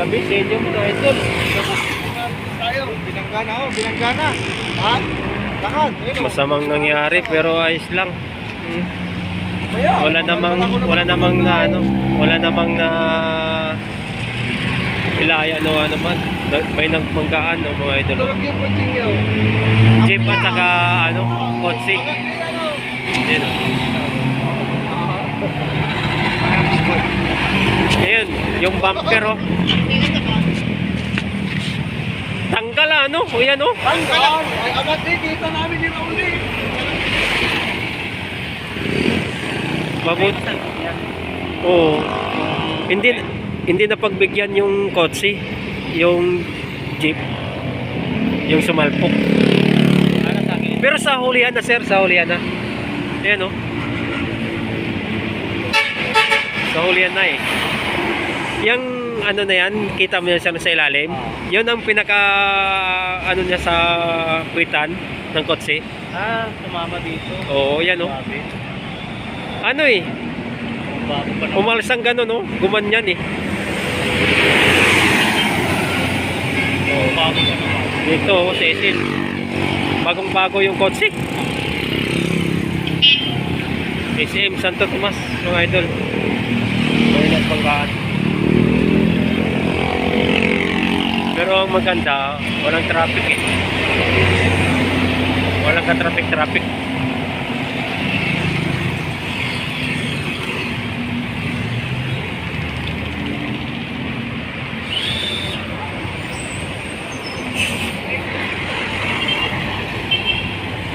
Gabi sa inyo mga idol. Tayo, binanggana oh, binanggana. Lahat. Lahat. Masamang nangyari pero ayos lang. Wala namang na ano, wala namang na ilaya no ano man. May nagmanggaan no mga idol. Jeep at saka ano, kotse. Yan. Ayan, yung bumper oh. Tanggal ano, o yan oh. Tanggal. Ay, abat dito namin yung uli. Mabut. Oo. Hindi na pagbigyan yung kotse, yung jeep, yung sumalpok. Pero sa hulihan na sir, sa hulihan na. Ayan oh. Sa hulihan na eh. Yung ano na yan, kita mo yan sa ilalim. Yun ang pinaka ano niya sa kwitan ng kotse. Sumama dito. Oo, yan oh. Ano eh, umalis ang gano'n no, gumanyan eh. Dito oh, Cecil. Bagong bago yung kotse. SM Santo Tomas, mga idol. Mayroon panggaan. Pero ang maganda, walang traffic eh. Walang ka-traffic.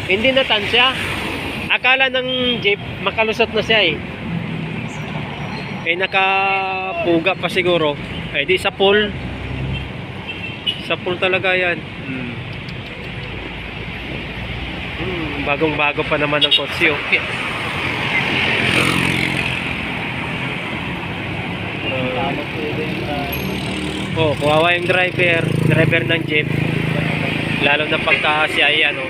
Hindi na tansya. Akala ng jeep makalusot na siya eh. Nakapuga pa siguro. Di sa pool. Sa pool talaga yan. Bagong-bago pa naman ang kotse. Okay. Kawawa yung driver ng jeep. Lalo na pagka siya ay ano,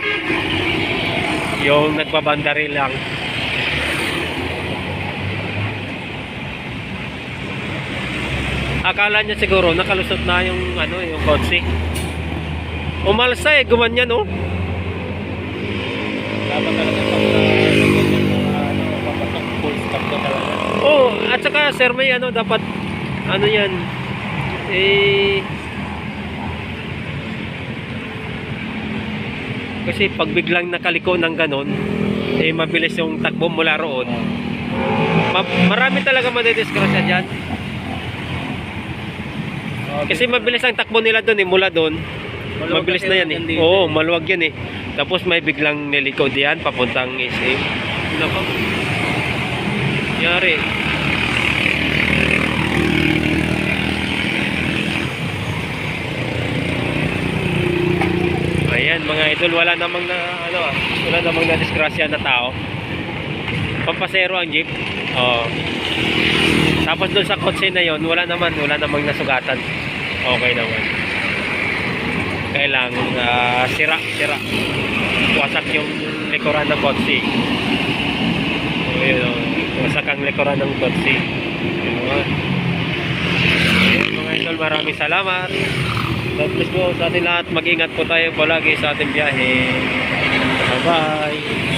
yung nagbabandari lang. Akala niya siguro nakalusot na yung ano, yung kotse. Umalsa eh, gumanyan oh. Dapat talaga papasok full stop ka talaga. Oh, at saka sir may ano dapat ano yan kasi pag biglang nakaliko ng ganon mabilis yung takbo mula roon. Marami talaga madidisgrasya dyan kasi mabilis ang takbo nila doon mula doon. Mabilis na yan eh. Oo, maluwag yan eh. Tapos may biglang niliko diyan papuntang SM. Nako. Yari. Ayan mga idol, wala namang na disgrasya na tao. Pampasero ang jeep. Tapos doon sa kotse na yon, wala namang nasugatan. Okay naman. Kailang sira. Wasak yung likuran ng kotse. Wasak ang likuran ng kotse. Mga idol, maraming salamat. God bless po sa ating lahat. Mag-ingat po tayo palagi sa ating biyahe. Bye-bye.